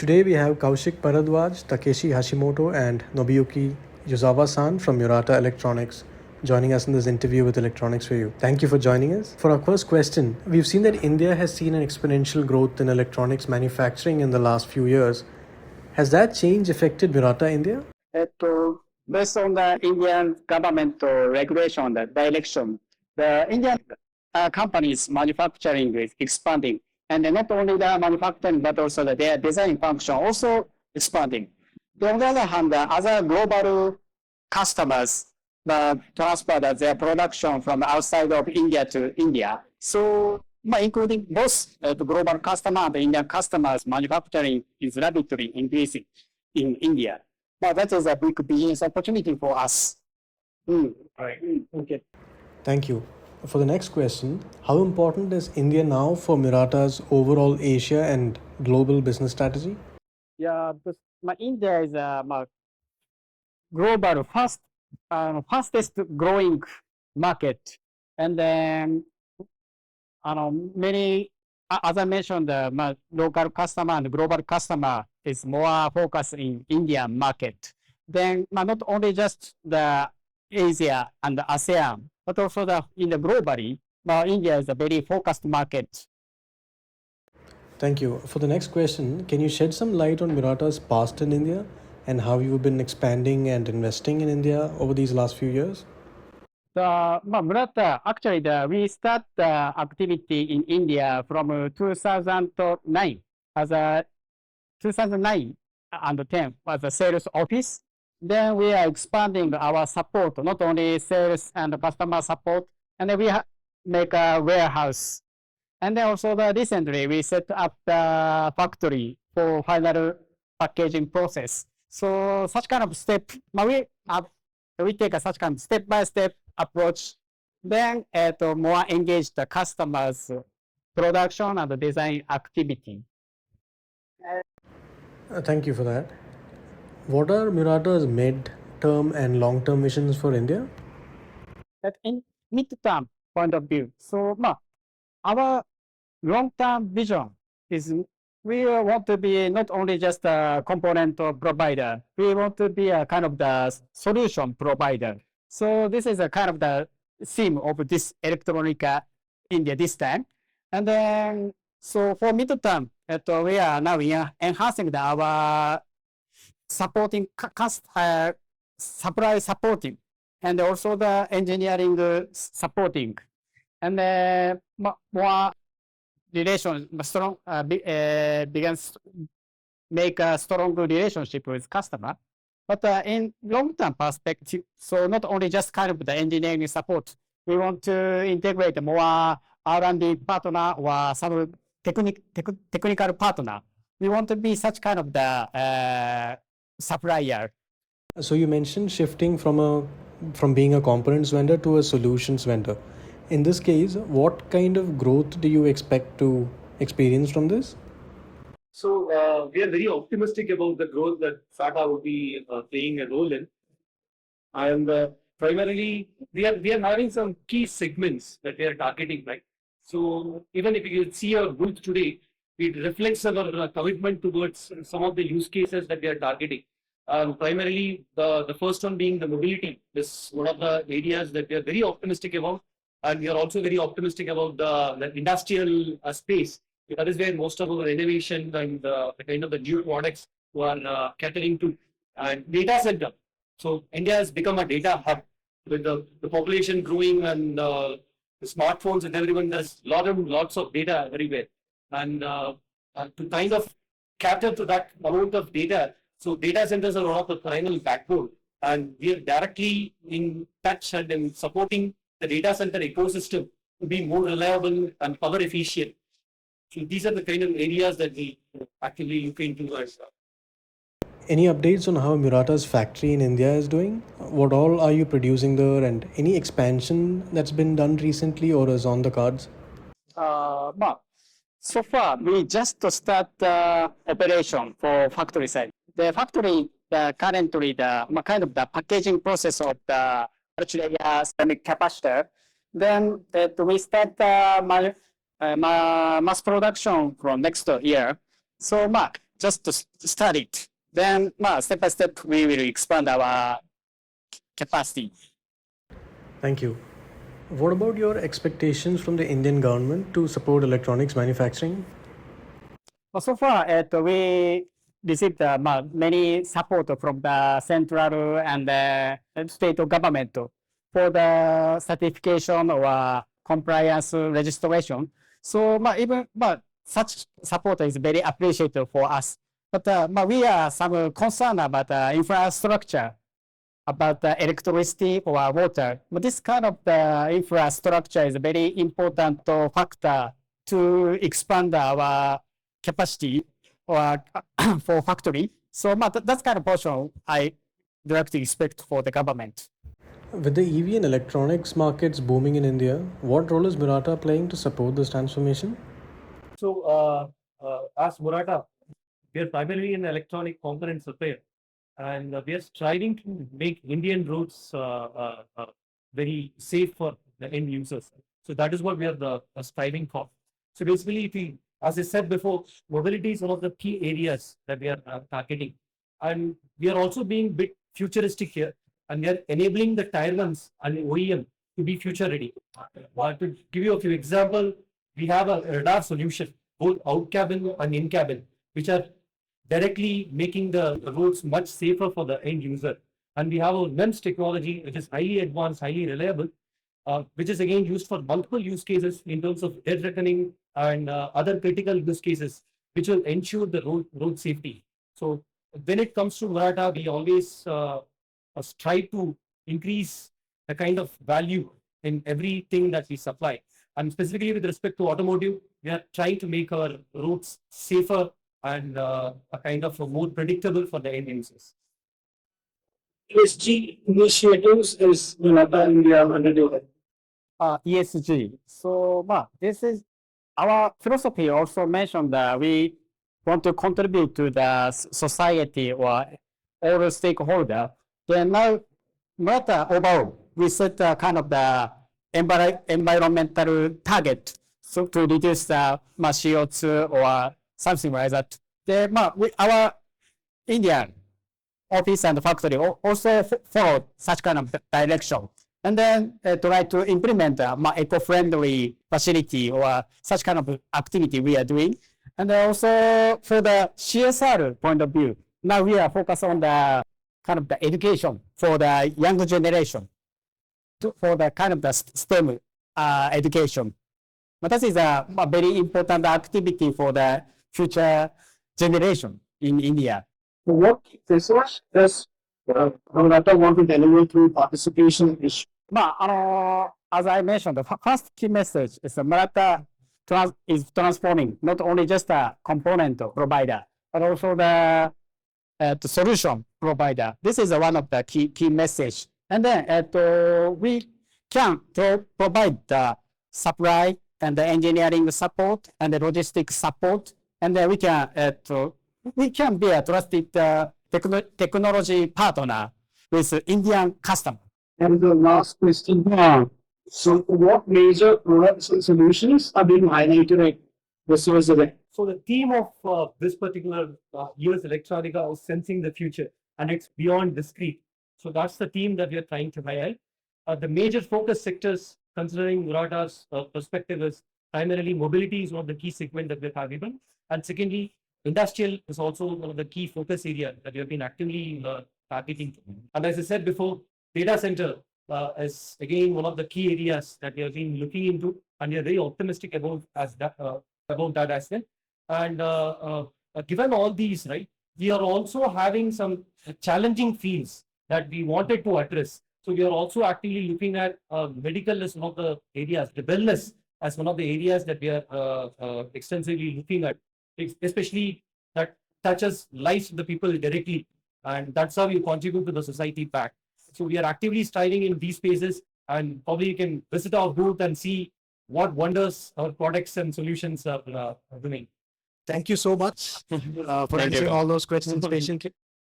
Today we have Kaushik Paradwaj, Takeshi Hashimoto, and Nobuyuki Yozawa-san from Murata Electronics joining us in this interview with Electronics for You. Thank you for joining us. For our first question, we've seen that India has seen an exponential growth in electronics manufacturing in the last few years. Has that change affected Murata India? Based on the Indian government regulation, the direction, the Indian companies manufacturing is expanding. And not only the manufacturing, but also their design function also expanding. On the other hand, the other global customers transfer their production from outside of India to India. So, including both the global customer and the Indian customers, manufacturing is rapidly increasing in India. That is a big business opportunity for us. Right. Okay. Thank you. For the next question, how important is India now for Murata's overall Asia and global business strategy? Yeah, because India is a global fastest growing market, and then many, as I mentioned, local customer and global customer is more focused in Indian market. Then not only just the Asia and the ASEAN, but also in the globally, India is a very focused market. Thank you. For the next question, can you shed some light on Murata's past in India and how you've been expanding and investing in India over these last few years? Murata, actually, we start the activity in India from 2009 as a 2009 and 10 as a sales office. Then we are expanding our support, not only sales and customer support, and then we make a warehouse. And then also recently we set up the factory for final packaging process. So such kind of step, we take such kind of step-by-step approach, then more engage the customers' production and design activity. Thank you for that. What are Murata's mid-term and long-term visions for India? That in mid-term point of view, so our long-term vision is we want to be not only just a component provider, we want to be a kind of the solution provider. So this is a kind of the theme of this Electronica India this time. And then, so for mid-term, we are now enhancing our supporting supply supporting, and also the engineering supporting, and more relation strong begins make a strong relationship with customer. But in long-term perspective, so not only just kind of the engineering support, we want to integrate more R&D partner or some technical partner. We want to be such kind of the supplier. So you mentioned shifting from being a components vendor to a solutions vendor. In this case, what kind of growth do you expect to experience from this? So we are very optimistic about the growth that SATA will be playing a role in. And primarily, we are having some key segments that we are targeting, right? So even if you see our booth today, it reflects our commitment towards some of the use cases that we are targeting. Primarily, the first one being the mobility is one of the areas that we are very optimistic about. And we are also very optimistic about the industrial space. That is where most of our innovation and the kind of the new products who are catering to. And data center. So India has become a data hub with the population growing and the smartphones and everyone. There's lots of data everywhere. And to kind of capture to that amount of data, so data centers are one of the final backbone. And we are directly in touch and in supporting the data center ecosystem to be more reliable and power efficient. So these are the kind of areas that we actively look into as well. Any updates on how Murata's factory in India is doing? What all are you producing there, and any expansion that's been done recently or is on the cards? So far, we just start the operation for factory side. The factory currently the kind of the packaging process of the multi-layer ceramic capacitor. Then we start mass production from next year. So just to start it. Then step by step, we will expand our capacity. Thank you. What about your expectations from the Indian government to support electronics manufacturing? So far, we received many support from the central and state government for the certification or compliance registration. So even such support is very appreciated for us. But we are some concerned about infrastructure, about the electricity or water. But this kind of the infrastructure is a very important factor to expand our capacity or for factory. So that's kind of portion I directly expect for the government. With the EV and electronics markets booming in India, what role is Murata playing to support this transformation? So, as Murata, we are primarily an electronic component supplier, and we are striving to make Indian roads very safe for the end users. So that is what we are striving for. So basically, if we, as I said before, mobility is one of the key areas that we are targeting, and we are also being a bit futuristic here, and we are enabling the tier ones and OEM to be future ready. To give you a few examples, we have a radar solution, both out cabin and in cabin, which are directly making the roads much safer for the end user. And we have a MEMS technology, which is highly advanced, highly reliable, which is again used for multiple use cases in terms of dead reckoning and other critical use cases, which will ensure the road safety. So when it comes to Murata, we always strive to increase the kind of value in everything that we supply. And specifically with respect to automotive, we are trying to make our roads safer and a kind of more predictable for the end users. ESG initiatives is Murata India undertaken. ESG. So this is our philosophy also mentioned that we want to contribute to the society or all stakeholder. Then now Murata overall, we set kind of the environmental target so to reduce the CO2 or something like that. Then our Indian office and factory also follow such kind of direction. And then try to implement eco-friendly facility or such kind of activity we are doing. And also for the CSR point of view, now we are focused on the kind of the education for the younger generation, for the kind of the STEM education. But that is a very important activity for the future generation in India. What research does Murata want to deliver through participation issue? As I mentioned, the first key message is that Murata is transforming not only just a component provider, but also the solution provider. This is one of the key message. And then we can provide the supply and the engineering support and the logistics support, and then we can be a trusted technology partner with Indian customer. And the last question, so what major products and solutions are being highlighted at this year's event? So the theme of this particular year's Electronica is sensing the future, and it's beyond discrete. So that's the theme that we are trying to highlight. The major focus sectors, considering Murata's perspective, is primarily mobility is one of the key segments that we're targeting, and secondly, industrial is also one of the key focus areas that we have been actively targeting. And as I said before, data center is again one of the key areas that we have been looking into, and we are very optimistic about that as well. And given all these, right, we are also having some challenging fields that we wanted to address. So we are also actively looking at medical as one of the areas, the wellness as one of the areas that we are extensively looking at, especially that touches lives of the people directly, and that's how you contribute to the society back. So we are actively striving in these spaces, and probably you can visit our booth and see what wonders our products and solutions are doing. Thank you so much for answering all those questions patiently.